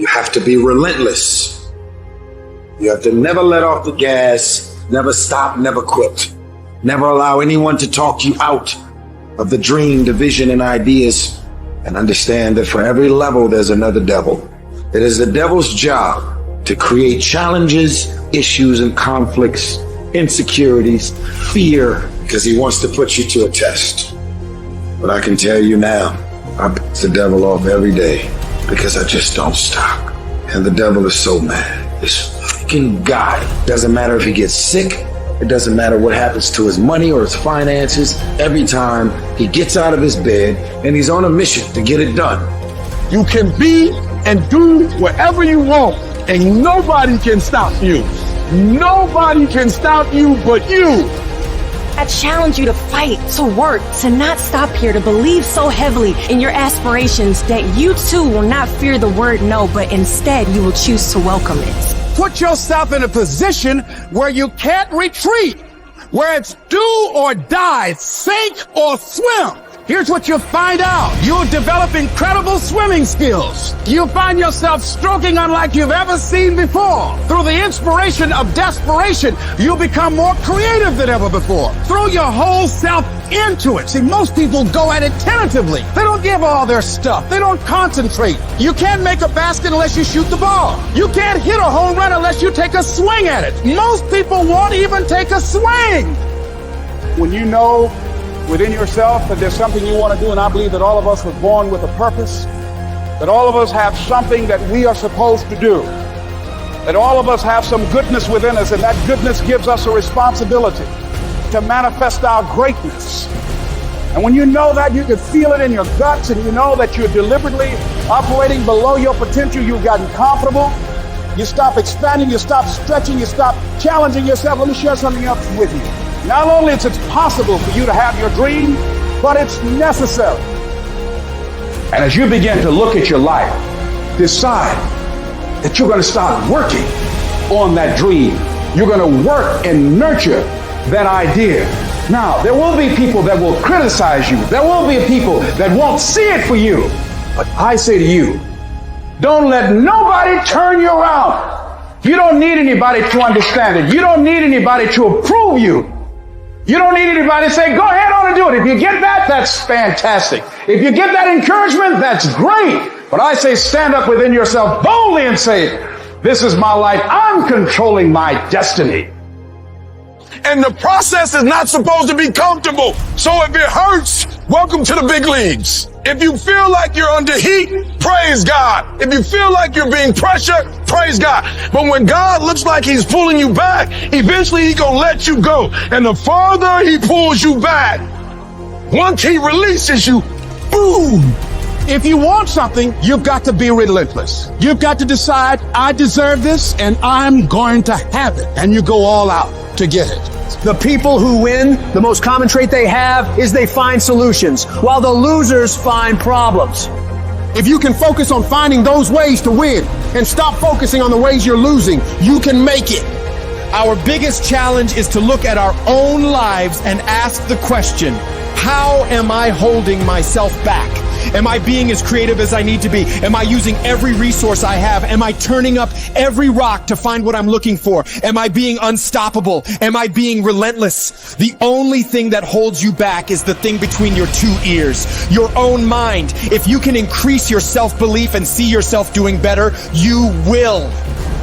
You have to be relentless. You have to never let off the gas, never stop, never quit. Never allow anyone to talk you out of the dream, the vision, and ideas. And understand that for every level, there's another devil. It is the devil's job to create challenges, issues, and conflicts, insecurities, fear, because he wants to put you to a test. But I can tell you now, I piss the devil off every day because I just don't stop. And the devil is so mad. This freaking guy, doesn't matter if he gets sick, it doesn't matter what happens to his money or his finances. Every time he gets out of his bed and he's on a mission to get it done. You can be and do whatever you want, and nobody can stop you. Nobody can stop you but you. I challenge you to fight, to work, to not stop here, to believe so heavily in your aspirations that you too will not fear the word no, but instead you will choose to welcome it. Put yourself in a position where you can't retreat, where it's do or die, sink or swim. Here's what you'll find out. You'll develop incredible swimming skills. You'll find yourself stroking unlike you've ever seen before. Through the inspiration of desperation, you'll become more creative than ever before. Throw your whole self into it. See, most people go at it tentatively. They don't give all their stuff. They don't concentrate. You can't make a basket unless you shoot the ball. You can't hit a home run unless you take a swing at it. Most people won't even take a swing. When you know within yourself that there's something you want to do, and I believe that all of us were born with a purpose, that all of us have something that we are supposed to do, that all of us have some goodness within us, and that goodness gives us a responsibility to manifest our greatness. And when you know that, you can feel it in your guts, and you know that you're deliberately operating below your potential, you've gotten comfortable, you stop expanding, you stop stretching, you stop challenging yourself. Let me share something else with you. Not only is it possible for you to have your dream, but it's necessary. And as you begin to look at your life, decide that you're going to start working on that dream. You're going to work and nurture that idea. Now, there will be people that will criticize you. There will be people that won't see it for you. But I say to you, don't let nobody turn you around. You don't need anybody to understand it. You don't need anybody to approve you. You don't need anybody to say, go ahead on and do it. If you get that, that's fantastic. If you get that encouragement, that's great. But I say stand up within yourself boldly and say, this is my life. I'm controlling my destiny. And the process is not supposed to be comfortable. So if it hurts, welcome to the big leagues. If you feel like you're under heat, praise God. If you feel like you're being pressured, praise God. But when God looks like he's pulling you back, eventually he's going to let you go. And the farther he pulls you back, once he releases you, boom. If you want something, you've got to be relentless. You've got to decide, I deserve this and I'm going to have it. And you go all out to get it. The people who win, the most common trait they have is they find solutions, while the losers find problems. If you can focus on finding those ways to win and stop focusing on the ways you're losing, you can make it. Our biggest challenge is to look at our own lives and ask the question, how am I holding myself back? Am I being as creative as I need to be? Am I using every resource I have? Am I turning up every rock to find what I'm looking for? Am I being unstoppable? Am I being relentless? The only thing that holds you back is the thing between your two ears, your own mind. If you can increase your self-belief and see yourself doing better, you will.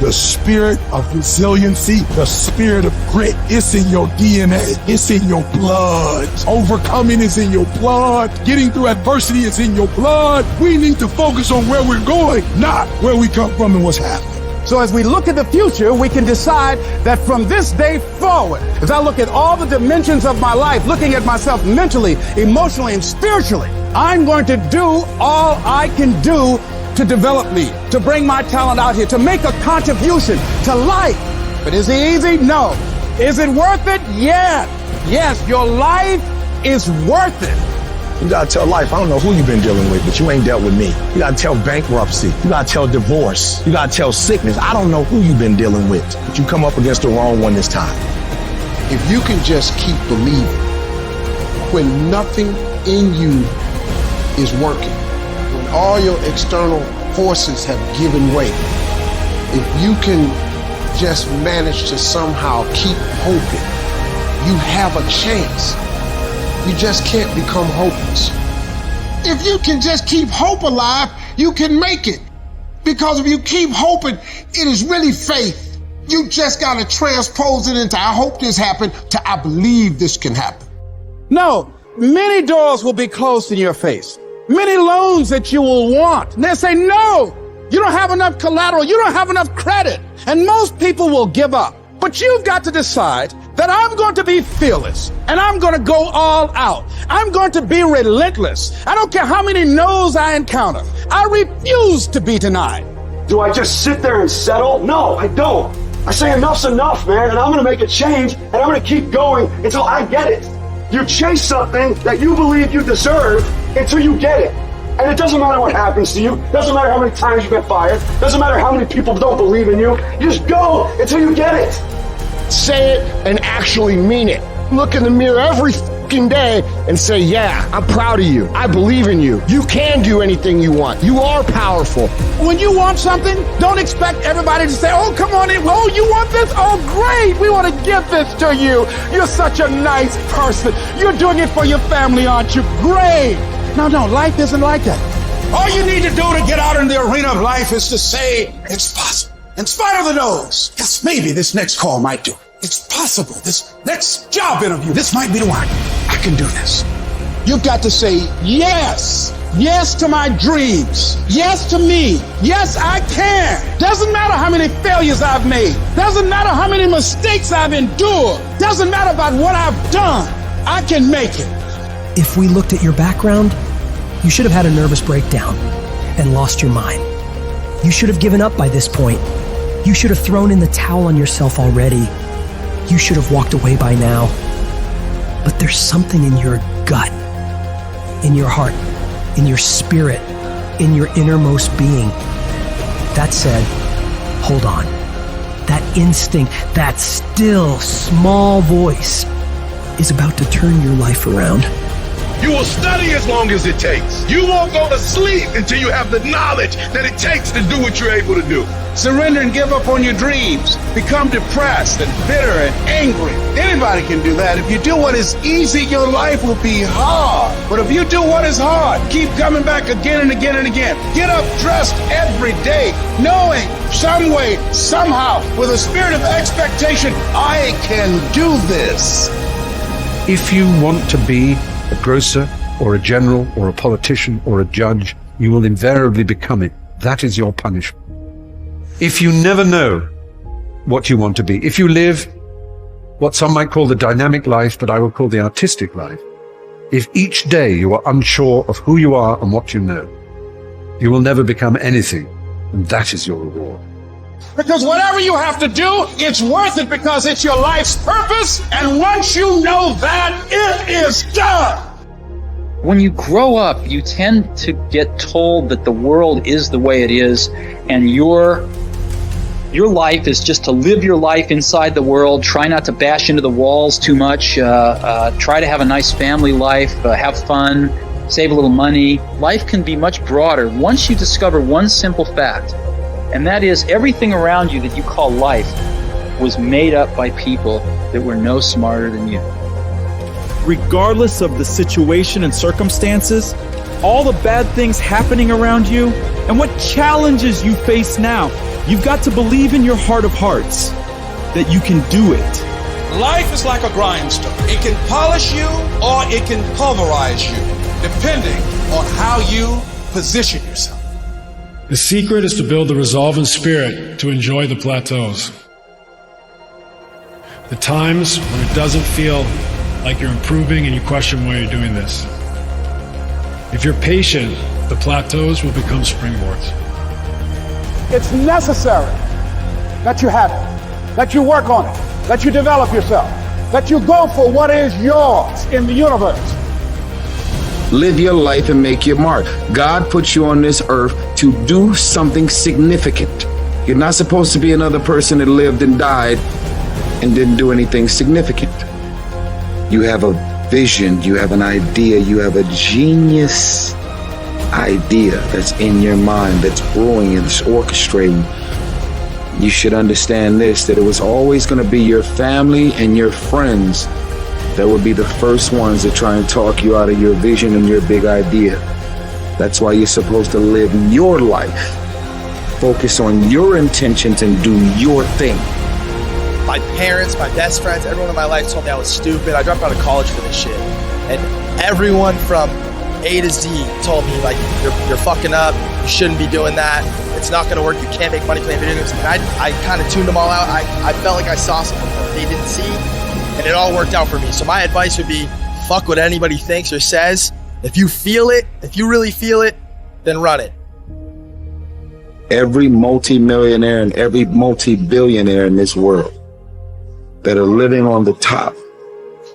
The spirit of resiliency, the spirit of grit, it's in your DNA. It's in your blood. Overcoming is in your blood. Getting through adversity is in your blood. We need to focus on where we're going, not where we come from and what's happening. So as we look at the future, we can decide that from this day forward, as I look at all the dimensions of my life, looking at myself mentally, emotionally, and spiritually, I'm going to do all I can do to develop me, to bring my talent out here, to make a contribution to life. But is it easy? No. Is it worth it? Yeah. Yes, your life is worth it. You gotta tell life, I don't know who you've been dealing with, but you ain't dealt with me. You gotta tell bankruptcy. You gotta tell divorce. You gotta tell sickness. I don't know who you've been dealing with, but you come up against the wrong one this time. If you can just keep believing when nothing in you is working, when all your external forces have given way, if you can just manage to somehow keep hoping, you have a chance. You just can't become hopeless. If you can just keep hope alive, you can make it. Because if you keep hoping, it is really faith. You just got to transpose it into I hope this happened to I believe this can happen. No, many doors will be closed in your face. Many loans that you will want. And they'll say, no, you don't have enough collateral. You don't have enough credit. And most people will give up. But you've got to decide that I'm going to be fearless and I'm going to go all out. I'm going to be relentless. I don't care how many no's I encounter. I refuse to be denied. Do I just sit there and settle? No, I don't. I say enough's enough, man, and I'm going to make a change and I'm going to keep going until I get it. You chase something that you believe you deserve until you get it. And it doesn't matter what happens to you. Doesn't matter how many times you get fired. Doesn't matter how many people don't believe in you. You just go until you get it. Say it and actually mean it. Look in the mirror every fucking day and say, yeah, I'm proud of you. I believe in you. You can do anything you want. You are powerful. When you want something, don't expect everybody to say, oh, come on in. Oh, you want this? Oh, great. We want to give this to you. You're such a nice person. You're doing it for your family, aren't you? Great. No, life isn't like that. All you need to do to get out in the arena of life is to say, it's possible. In spite of the no's, yes, maybe this next call might do it. It's possible. This next job interview, this might be the one. I can do this. You've got to say yes. Yes to my dreams. Yes to me. Yes, I can. Doesn't matter how many failures I've made. Doesn't matter how many mistakes I've endured. Doesn't matter about what I've done. I can make it. If we looked at your background, you should have had a nervous breakdown and lost your mind. You should have given up by this point. You should have thrown in the towel on yourself already. You should have walked away by now. But there's something in your gut, in your heart, in your spirit, in your innermost being that said, hold on. That instinct, that still small voice is about to turn your life around. You will study as long as it takes. You won't go to sleep until you have the knowledge that it takes to do what you're able to do. Surrender and give up on your dreams. Become depressed and bitter and angry. Anybody can do that. If you do what is easy, your life will be hard. But if you do what is hard, keep coming back again and again and again. Get up dressed every day, knowing some way, somehow, with a spirit of expectation, I can do this. If you want to be a grocer or a general or a politician or a judge, you will invariably become it. That is your punishment. If you never know what you want to be, if you live what some might call the dynamic life, but I will call the artistic life, if each day you are unsure of who you are and what you know, you will never become anything, and that is your reward. Because whatever you have to do, it's worth it because it's your life's purpose. And once you know that, it is done. When you grow up, you tend to get told that the world is the way it is, and your life is just to live your life inside the world, try not to bash into the walls too much, try to have a nice family life, have fun, save a little money. Life can be much broader once you discover one simple fact. And that is, everything around you that you call life was made up by people that were no smarter than you. Regardless of the situation and circumstances, all the bad things happening around you, and what challenges you face now, you've got to believe in your heart of hearts that you can do it. Life is like a grindstone. It can polish you or it can pulverize you, depending on how you position yourself. The secret is to build the resolve and spirit to enjoy the plateaus. The times when it doesn't feel like you're improving and you question why you're doing this. If you're patient, the plateaus will become springboards. It's necessary that you have it, that you work on it, that you develop yourself, that you go for what is yours in the universe. Live your life and make your mark. God puts you on this earth to do something significant. You're not supposed to be another person that lived and died and didn't do anything significant. You have a vision, you have an idea, you have a genius idea that's in your mind, that's brewing and it's orchestrating, you should understand this, that it was always going to be your family and your friends that would be the first ones to try and talk you out of your vision and your big idea. That's why you're supposed to live your life. Focus on your intentions and do your thing. My parents, my best friends, everyone in my life told me I was stupid. I dropped out of college for this shit. And everyone from A to Z told me, like, you're fucking up. You shouldn't be doing that. It's not going to work. You can't make money playing video games. And I kind of tuned them all out. I felt like I saw something that they didn't see. And it all worked out for me. So my advice would be, fuck what anybody thinks or says. If you feel it, if you really feel it, then run it. Every multi-millionaire and every multi-billionaire in this world that are living on the top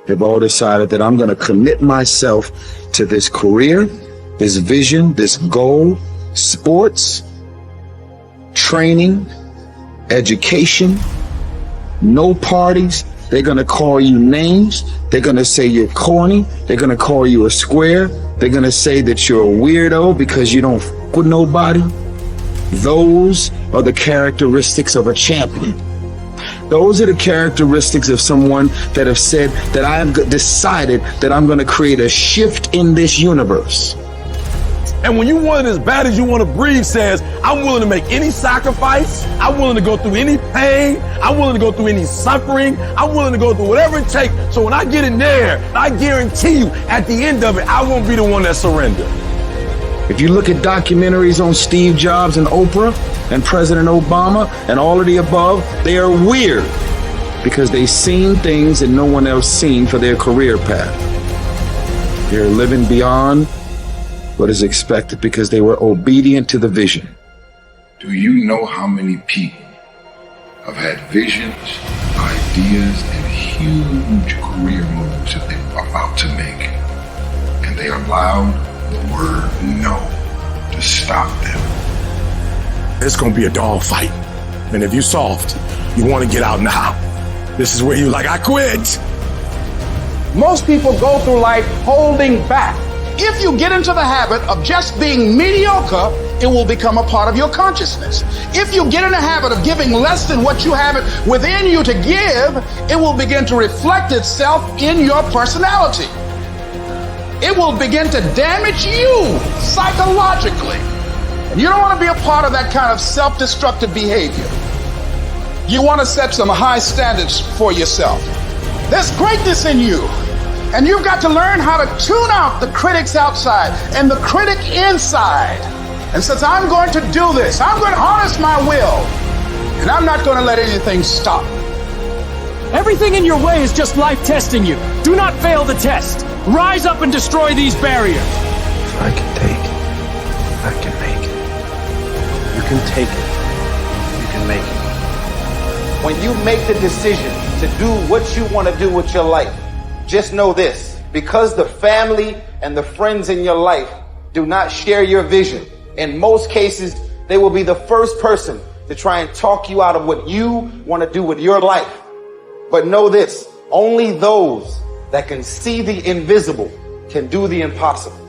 have all decided that I'm going to commit myself to this career, this vision, this goal, sports, training, education, no parties. They're going to call you names. They're going to say you're corny. They're going to call you a square. They're going to say that you're a weirdo because you don't f with nobody. Those are the characteristics of a champion. Those are the characteristics of someone that have said that I have decided that I'm going to create a shift in this universe. And when you want it as bad as you want to breathe says, I'm willing to make any sacrifice. I'm willing to go through any pain. I'm willing to go through any suffering. I'm willing to go through whatever it takes. So when I get in there, I guarantee you at the end of it, I won't be the one that surrendered. If you look at documentaries on Steve Jobs and Oprah and President Obama and all of the above, they are weird because they've seen things that no one else seen for their career path. They're living beyond what is expected because they were obedient to the vision. Do you know how many people have had visions, ideas, and huge career moves that they were about to make, and they allowed the word no to stop them? It's gonna be a dog fight. And if you're soft, you wanna get out now. This is where you're like, I quit. Most people go through life holding back. If you get into the habit of just being mediocre, it will become a part of your consciousness. If you get in the habit of giving less than what you have it within you to give, it will begin to reflect itself in your personality. It will begin to damage you psychologically. And you don't want to be a part of that kind of self-destructive behavior. You want to set some high standards for yourself. There's greatness in you. And you've got to learn how to tune out the critics outside and the critic inside. And since I'm going to do this, I'm going to harness my will. And I'm not going to let anything stop. Everything in your way is just life testing you. Do not fail the test. Rise up and destroy these barriers. If I can take it, I can make it. You can take it. You can make it. When you make the decision to do what you want to do with your life, just know this, because the family and the friends in your life do not share your vision, in most cases, they will be the first person to try and talk you out of what you want to do with your life. But know this, only those that can see the invisible can do the impossible.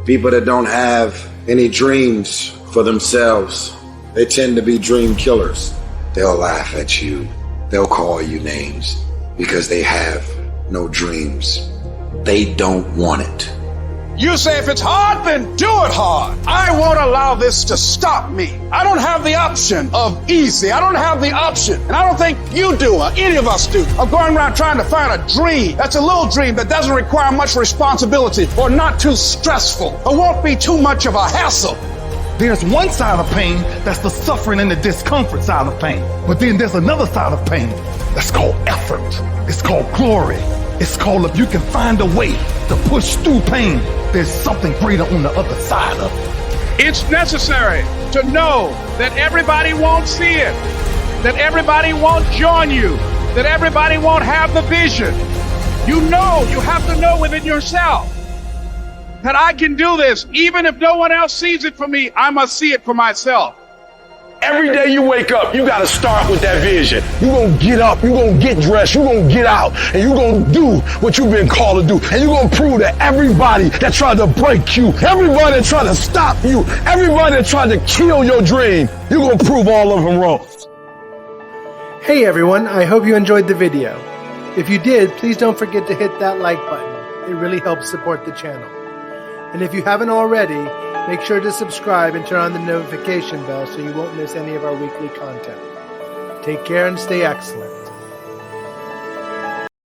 People that don't have any dreams for themselves, they tend to be dream killers. They'll laugh at you. They'll call you names because they have no dreams. They don't want it. You say if it's hard, then do it hard. I won't allow this to stop me. I don't have the option of easy. I don't have the option, and I don't think you do or any of us do, of going around trying to find a dream that's a little dream that doesn't require much responsibility or not too stressful or won't be too much of a hassle. There's one side of pain that's the suffering and the discomfort side of pain. But then there's another side of pain that's called effort. It's called glory. It's called if you can find a way to push through pain, there's something greater on the other side of it. It's necessary to know that everybody won't see it, that everybody won't join you, that everybody won't have the vision. You have to know within yourself that I can do this. Even if no one else sees it for me, I must see it for myself. Every day you wake up, you got to start with that vision. You're going to get up, you're going to get dressed, you're going to get out, and you're going to do what you've been called to do. And you're going to prove to everybody that tried to break you, everybody that tried to stop you, everybody that tried to kill your dream, you're going to prove all of them wrong. Hey everyone, I hope you enjoyed the video. If you did, please don't forget to hit that like button. It really helps support the channel. And if you haven't already, make sure to subscribe and turn on the notification bell so you won't miss any of our weekly content. Take care and stay excellent.